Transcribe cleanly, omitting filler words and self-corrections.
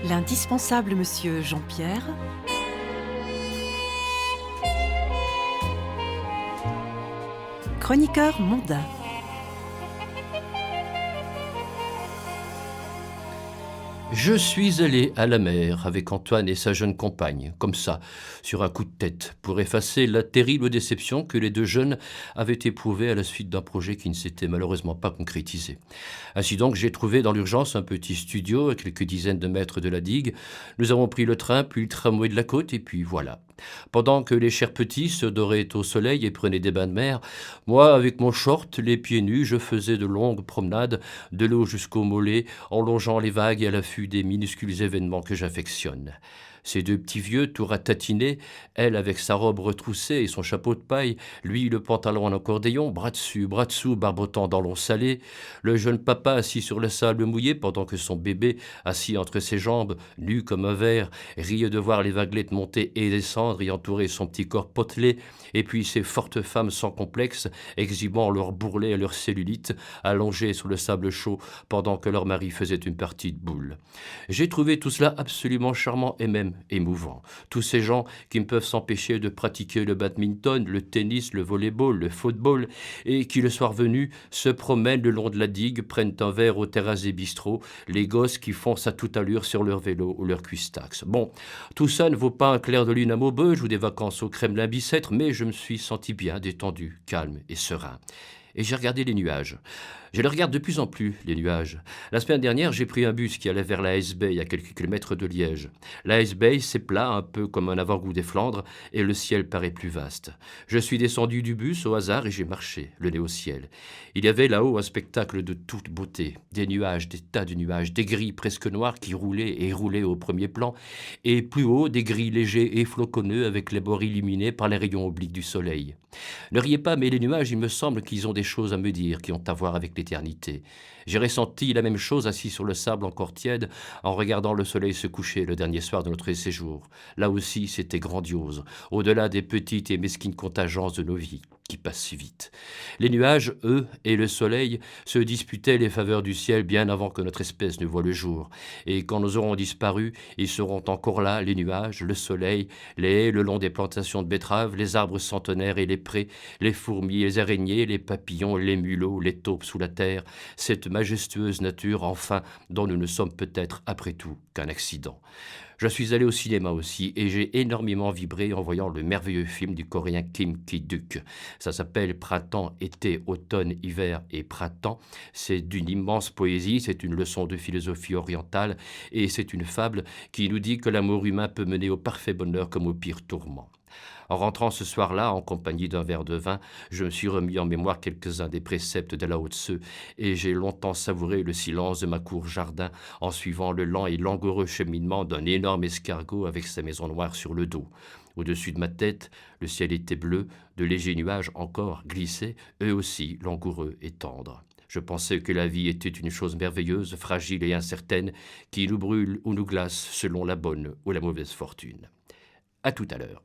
L'indispensable monsieur Jean-Pierre, chroniqueur mondain. Je suis allé à la mer avec Antoine et sa jeune compagne, comme ça, sur un coup de tête, pour effacer la terrible déception que les deux jeunes avaient éprouvée à la suite d'un projet qui ne s'était malheureusement pas concrétisé. Ainsi donc, j'ai trouvé dans l'urgence un petit studio à quelques dizaines de mètres de la digue. Nous avons pris le train, puis le tramway de la côte, et puis voilà. Pendant que les chers petits se doraient au soleil et prenaient des bains de mer, moi, avec mon short, les pieds nus, je faisais de longues promenades, de l'eau jusqu'aux mollets, en longeant les vagues et à l'affût des minuscules événements que j'affectionne. Ces deux petits vieux, tout ratatinés, elle avec sa robe retroussée et son chapeau de paille, lui le pantalon en accordéon, bras dessous, barbotant dans l'eau salé, le jeune papa assis sur le sable mouillé pendant que son bébé, assis entre ses jambes, nu comme un verre, riait de voir les vaguelettes monter et descendre et entourer son petit corps potelé, et puis ces fortes femmes sans complexe, exhibant leur bourrelet et leur cellulite, allongées sur le sable chaud pendant que leur mari faisait une partie de boule. J'ai trouvé tout cela absolument charmant et même émouvant. Tous ces gens qui ne peuvent s'empêcher de pratiquer le badminton, le tennis, le volleyball, le football, et qui, le soir venu, se promènent le long de la digue, prennent un verre aux terrasses et bistrots, les gosses qui foncent à toute allure sur leur vélo ou leur cuistax. Bon, tout ça ne vaut pas un clair de lune à Maubeuge ou des vacances au Kremlin-Bicêtre, mais je me suis senti bien détendu, calme et serein. Et j'ai regardé les nuages. Je les regarde de plus en plus, les nuages. La semaine dernière, j'ai pris un bus qui allait vers la Hesbaye, à quelques kilomètres de Liège. La Hesbaye, c'est plat, un peu comme un avant-goût des Flandres, et le ciel paraît plus vaste. Je suis descendu du bus au hasard et j'ai marché, le nez au ciel. Il y avait là-haut un spectacle de toute beauté. Des nuages, des tas de nuages, des grilles presque noires qui roulaient et roulaient au premier plan, et plus haut, des grilles légers et floconneux avec les bords illuminés par les rayons obliques du soleil. Ne riez pas, mais les nuages, il me semble qu'ils ont des choses à me dire, qui ont à voir avec l'éternité. J'ai ressenti la même chose assis sur le sable encore tiède, en regardant le soleil se coucher le dernier soir de notre séjour. Là aussi, c'était grandiose, au-delà des petites et mesquines contingences de nos vies, qui passent si vite. Les nuages, eux, et le soleil, se disputaient les faveurs du ciel bien avant que notre espèce ne voie le jour. Et quand nous aurons disparu, ils seront encore là, les nuages, le soleil, les haies le long des plantations de betteraves, les arbres centenaires et les prés, les fourmis, les araignées, les papillons, les mulots, les taupes sous la terre, cette majestueuse nature, enfin, dont nous ne sommes peut-être, après tout, qu'un accident. Je suis allé au cinéma aussi et j'ai énormément vibré en voyant le merveilleux film du coréen Kim Ki-duk. Ça s'appelle Printemps, été, automne, hiver et printemps. C'est d'une immense poésie, c'est une leçon de philosophie orientale et c'est une fable qui nous dit que l'amour humain peut mener au parfait bonheur comme au pire tourment. En rentrant ce soir-là, en compagnie d'un verre de vin, je me suis remis en mémoire quelques-uns des préceptes de Lao Tse et j'ai longtemps savouré le silence de ma cour-jardin en suivant le lent et langoureux cheminement d'un énorme escargot avec sa maison noire sur le dos. Au-dessus de ma tête, le ciel était bleu, de légers nuages encore glissaient, eux aussi langoureux et tendres. Je pensais que la vie était une chose merveilleuse, fragile et incertaine, qui nous brûle ou nous glace selon la bonne ou la mauvaise fortune. À tout à l'heure.